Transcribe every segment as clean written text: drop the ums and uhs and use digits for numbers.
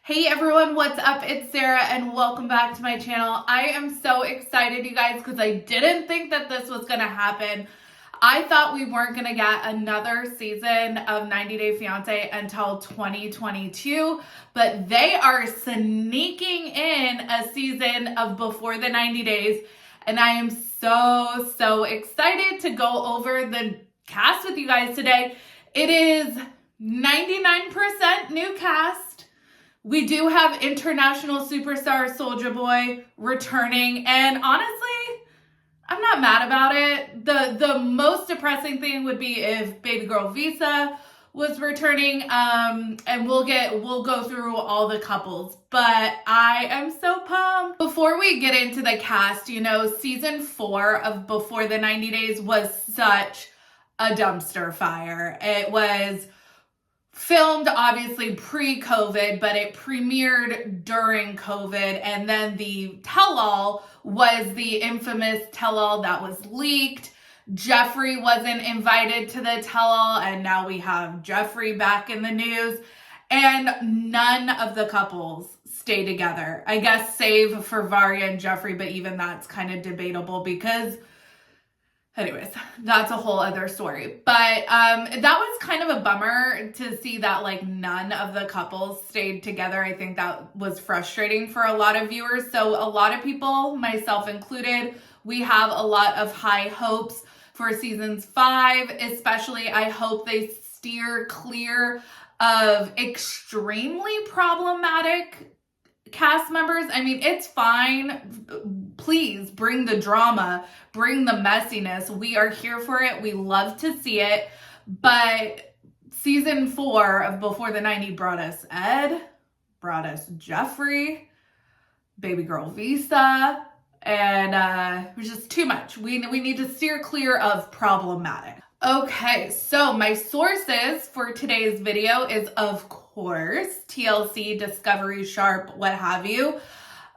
Hey everyone, what's up? It's Sarah and welcome back to my channel. I am so excited, you guys, because I didn't think that this was going to happen. I thought we weren't going to get another season of 90 Day Fiancé until 2022, but they are sneaking in a season of Before the 90 Days, and I am so excited to go over the cast with you guys today. It is 99% new cast. We do have international superstar Soja Boy returning, and honestly, I'm not mad about it. The most depressing thing would be if baby girl Visa was returning, and we'll go through all the couples, but I am so pumped. Before we get into the cast, you know, season 4 of Before the 90 Days was such a dumpster fire. It was filmed obviously pre-COVID, but it premiered during COVID, and then the tell-all was the infamous tell-all that was leaked. Jeffrey wasn't invited to the tell-all, and now we have Jeffrey back in the news, and none of the couples stay together. I guess save for Varya and Jeffrey, but even that's kind of debatable because anyways, that's a whole other story. But that was kind of a bummer to see that like none of the couples stayed together. I think that was frustrating for a lot of viewers. So a lot of people, myself included, we have a lot of high hopes for seasons 5, especially I hope they steer clear of extremely problematic cast members. I mean, it's fine. Please bring the drama, bring the messiness. We are here for it. We love to see it. But season 4 of Before the 90 brought us Ed, brought us Jeffrey, baby girl Visa, and it was just too much. We need to steer clear of problematic. Okay, so my sources for today's video is, of course, TLC, Discovery, Sharp, what have you.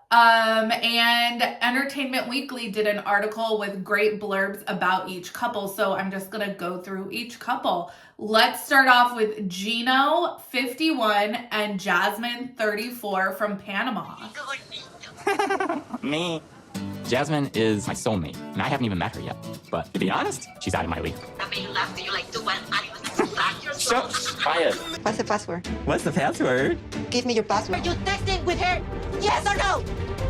And Entertainment Weekly did an article with great blurbs about each couple, so I'm just gonna go through each couple. Let's start off with Gino, 51, and Jasmine, 34, from Panama. Me. Jasmine is my soulmate, and I haven't even met her yet. But to be honest, she's out of my league. That made you laugh. Do you like do when animals laugh your soul? Quiet. What's the password? What's the password? Give me your password. Are you texting with her? Yes or no?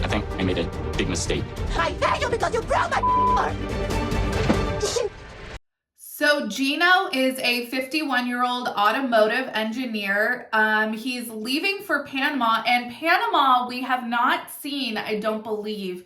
I think I made a big mistake. I hate you because you broke my heart. So Gino is a 51-year-old automotive engineer. He's leaving for Panama, and Panama we have not seen, I don't believe,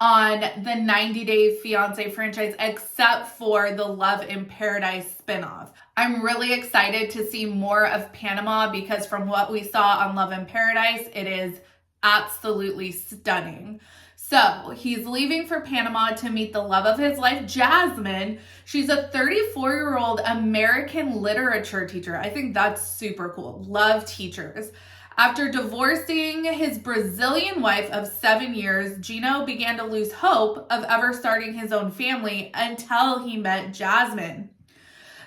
on the 90 Day Fiancé franchise, except for the Love in Paradise spinoff. I'm really excited to see more of Panama because from what we saw on Love in Paradise, it is absolutely stunning. So he's leaving for Panama to meet the love of his life, Jasmine. She's a 34-year-old American literature teacher. I think that's super cool. Love teachers. After divorcing his Brazilian wife of 7 years, Gino began to lose hope of ever starting his own family until he met Jasmine.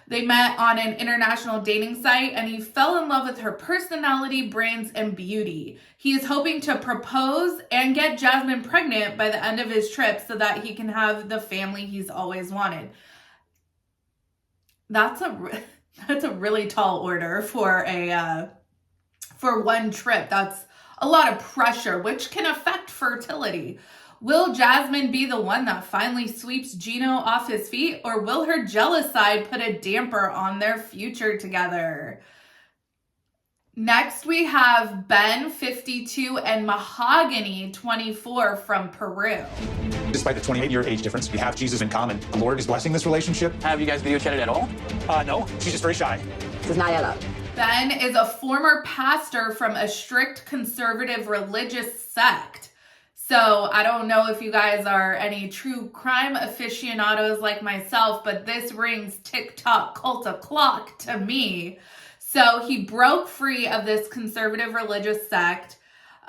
They met on an international dating site, and he fell in love with her personality, brains, and beauty. He is hoping to propose and get Jasmine pregnant by the end of his trip so that he can have the family he's always wanted. That's a really tall order for one trip. That's a lot of pressure, which can affect fertility. Will Jasmine be the one that finally sweeps Gino off his feet, or will her jealous side put a damper on their future together? Next, we have Ben, 52, and Mahogany, 24, from Peru. Despite the 28-year age difference, we have Jesus in common. The Lord is blessing this relationship. Have you guys video chatted at all? No, she's just very shy. This is not allowed. Ben is a former pastor from a strict conservative religious sect. So I don't know if you guys are any true crime aficionados like myself, but this rings TikTok cult o'clock to me. So he broke free of this conservative religious sect,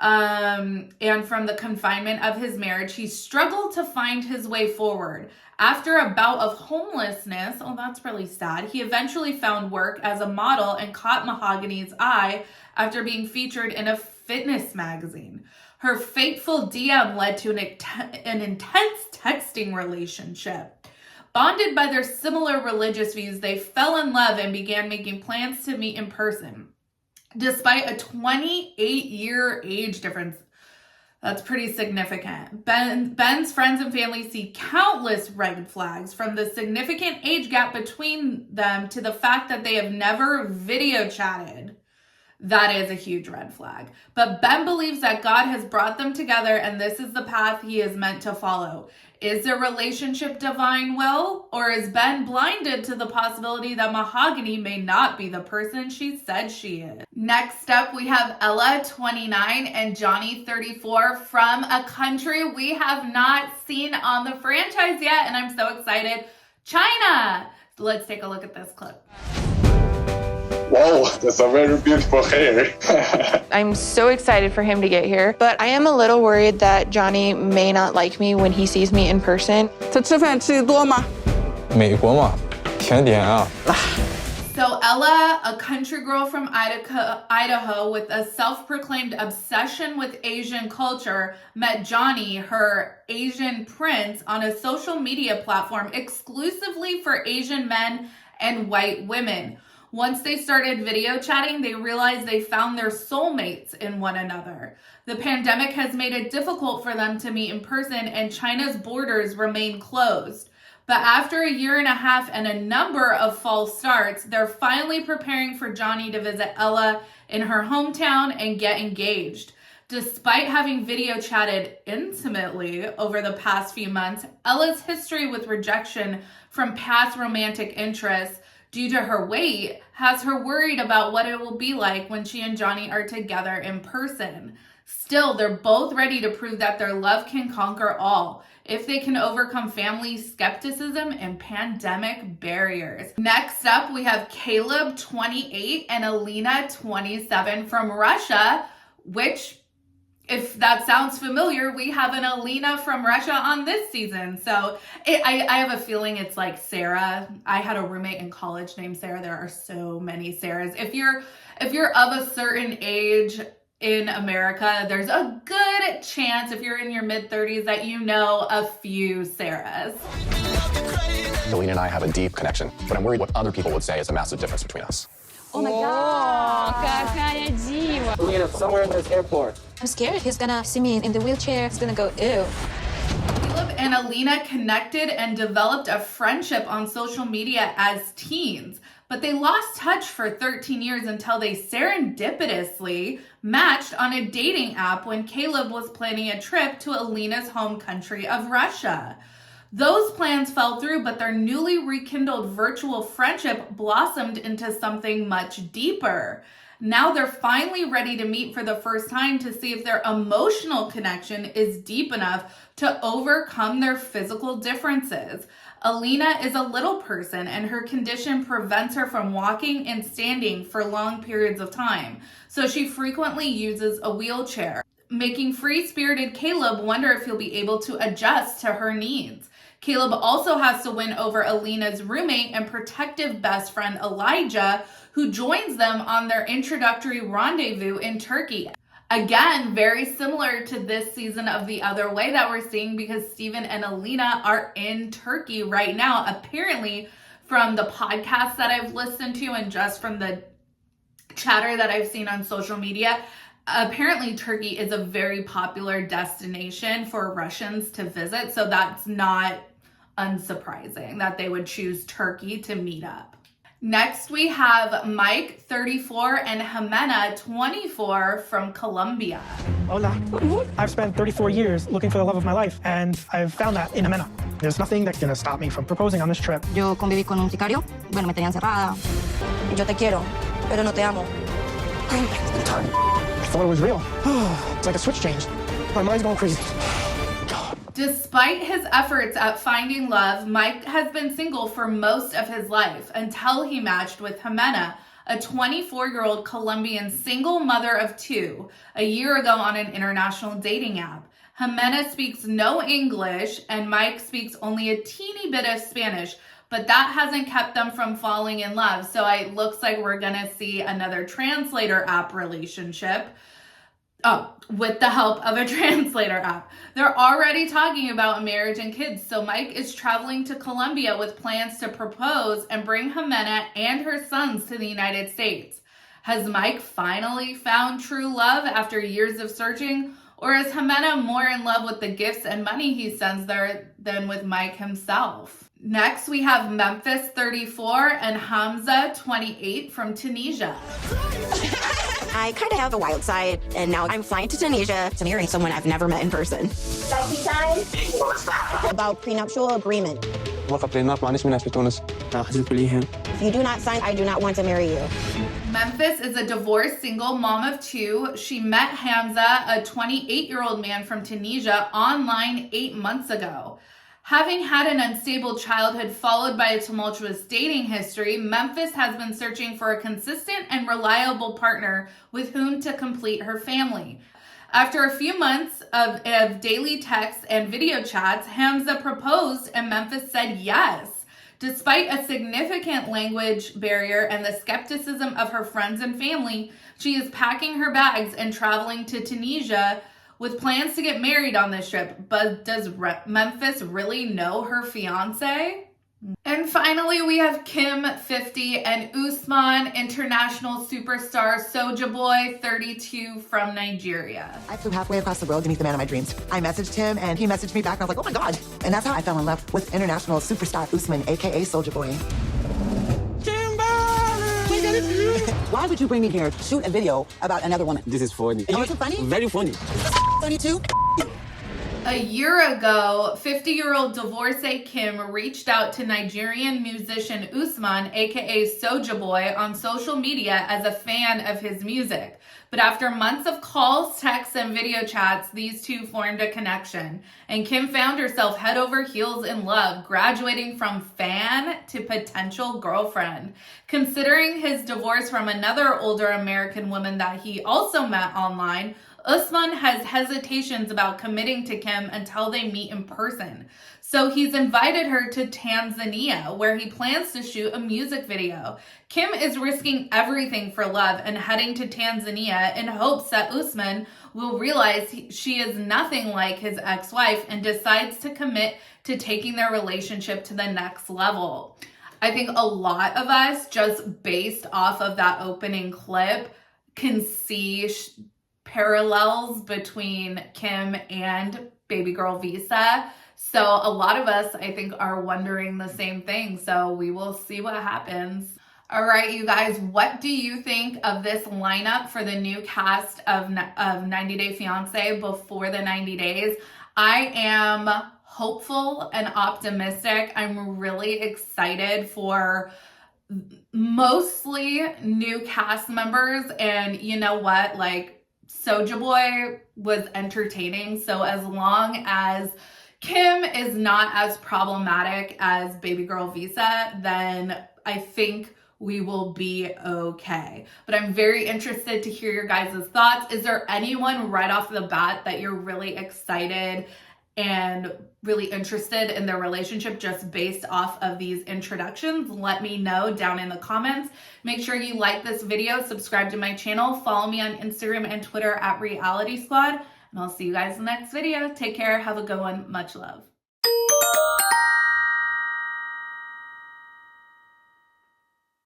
and from the confinement of his marriage, he struggled to find his way forward. After a bout of homelessness, oh, that's really sad, he eventually found work as a model and caught Mahogany's eye after being featured in a fitness magazine. Her fateful DM led to an intense texting relationship. Bonded by their similar religious views, they fell in love and began making plans to meet in person. Despite a 28-year age difference, that's pretty significant. Ben's friends and family see countless red flags, from the significant age gap between them to the fact that they have never video chatted. That is a huge red flag. But Ben believes that God has brought them together and this is the path he is meant to follow. Is their relationship divine will? Or is Ben blinded to the possibility that Mahogany may not be the person she said she is? Next up, we have Ella, 29, and Johnny, 34, from a country we have not seen on the franchise yet, and I'm so excited, China. Let's take a look at this clip. Wow, that's a very beautiful hair. I'm so excited for him to get here, but I am a little worried that Johnny may not like me when he sees me in person. 他吃饭吃得多吗？美国嘛，甜点啊。 So Ella, a country girl from Idaho with a self-proclaimed obsession with Asian culture, met Johnny, her Asian prince, on a social media platform exclusively for Asian men and white women. Once they started video chatting, they realized they found their soulmates in one another. The pandemic has made it difficult for them to meet in person, and China's borders remain closed. But after a year and a half and a number of false starts, they're finally preparing for Johnny to visit Ella in her hometown and get engaged. Despite having video chatted intimately over the past few months, Ella's history with rejection from past romantic interests due to her weight has her worried about what it will be like when she and Johnny are together in person. Still, they're both ready to prove that their love can conquer all if they can overcome family skepticism and pandemic barriers. Next up, we have Caleb, 28, and Elena, 27, from Russia, which, if that sounds familiar, we have an Elena from Russia on this season. So I have a feeling it's like Sarah. I had a roommate in college named Sarah. There are so many Sarahs. If you're of a certain age in America, there's a good chance, if you're in your mid-30s, that you know a few Sarahs. Elena and I have a deep connection, but I'm worried what other people would say is a massive difference between us. Oh my God! Какая дива! Elena, somewhere in this airport. I'm scared he's gonna see me in the wheelchair. He's gonna go, ew. Caleb and Elena connected and developed a friendship on social media as teens, but they lost touch for 13 years until they serendipitously matched on a dating app when Caleb was planning a trip to Elena's home country of Russia. Those plans fell through, but their newly rekindled virtual friendship blossomed into something much deeper. Now they're finally ready to meet for the first time to see if their emotional connection is deep enough to overcome their physical differences. Elena is a little person, and her condition prevents her from walking and standing for long periods of time, so she frequently uses a wheelchair, making free-spirited Caleb wonder if he'll be able to adjust to her needs. Caleb also has to win over Elena's roommate and protective best friend Elijah, who joins them on their introductory rendezvous in Turkey. Again, very similar to this season of The Other Way that we're seeing, because Steven and Elena are in Turkey right now. Apparently, from the podcasts that I've listened to and just from the chatter that I've seen on social media, apparently Turkey is a very popular destination for Russians to visit. So that's not unsurprising that they would choose Turkey to meet up. Next, we have Mike, 34, and Jimena, 24, from Colombia. Hola. I've spent 34 years looking for the love of my life, and I've found that in Jimena. There's nothing that's gonna stop me from proposing on this trip. Yo conviví con un sicario. Bueno, me tenía encerrada. Yo te quiero, pero no te amo. I thought it was real. It's like a switch changed. My mind's going crazy. Despite his efforts at finding love, Mike has been single for most of his life until he matched with Jimena, a 24-year-old Colombian single mother of two, a year ago on an international dating app. Jimena speaks no English and Mike speaks only a teeny bit of Spanish, but that hasn't kept them from falling in love. So it looks like we're gonna see another translator app relationship. with the help of a translator app. They're already talking about marriage and kids, so Mike is traveling to Colombia with plans to propose and bring Jimena and her sons to the United States. Has Mike finally found true love after years of searching, or is Jimena more in love with the gifts and money he sends there than with Mike himself? Next, we have Memphis, 34, and Hamza, 28, from Tunisia. I kind of have a wild side, and now I'm flying to Tunisia to marry someone I've never met in person. About prenuptial agreement. If you do not sign, I do not want to marry you. Memphis is a divorced single mom of 2. She met Hamza, a 28-year-old man from Tunisia, online 8 months ago. Having had an unstable childhood followed by a tumultuous dating history, Memphis has been searching for a consistent and reliable partner with whom to complete her family. After a few months of daily texts and video chats, Hamza proposed and Memphis said yes. Despite a significant language barrier and the skepticism of her friends and family, she is packing her bags and traveling to Tunisia with plans to get married on this trip. But does Memphis really know her fiancé? And finally, we have Kim, 50, and Usman, international superstar Soja Boy, 32, from Nigeria. I flew halfway across the world to meet the man of my dreams. I messaged him, and he messaged me back, and I was like, oh my God. And that's how I fell in love with international superstar Usman, aka Soja Boy. Why would you bring me here to shoot a video about another woman? This is funny. Oh, it's funny? Very funny. Funny too? A year ago, 50-year-old divorcee Kim reached out to Nigerian musician Usman, aka Soja Boy, on social media as a fan of his music. But after months of calls, texts, and video chats, these two formed a connection. And Kim found herself head over heels in love, graduating from fan to potential girlfriend. Considering his divorce from another older American woman that he also met online, Usman has hesitations about committing to Kim until they meet in person. So he's invited her to Tanzania, where he plans to shoot a music video. Kim is risking everything for love and heading to Tanzania in hopes that Usman will realize she is nothing like his ex-wife and decides to commit to taking their relationship to the next level. I think a lot of us, just based off of that opening clip, can see parallels between Kim and baby girl Visa. So a lot of us, I think, are wondering the same thing. So we will see what happens. All right, you guys, what do you think of this lineup for the new cast of 90 Day Fiancé before the 90 days? I am hopeful and optimistic. I'm really excited for mostly new cast members. And you know what? Like, Soja Boy was entertaining. So as long as Kim is not as problematic as baby girl Visa, then I think we will be okay. But I'm very interested to hear your guys' thoughts. Is there anyone right off the bat that you're really excited and really interested in their relationship just based off of these introductions? Let me know down in the comments. Make sure you like this video, subscribe to my channel, follow me on Instagram and Twitter at Reality Squad, and I'll see you guys in the next video. Take care, have a good one, much love.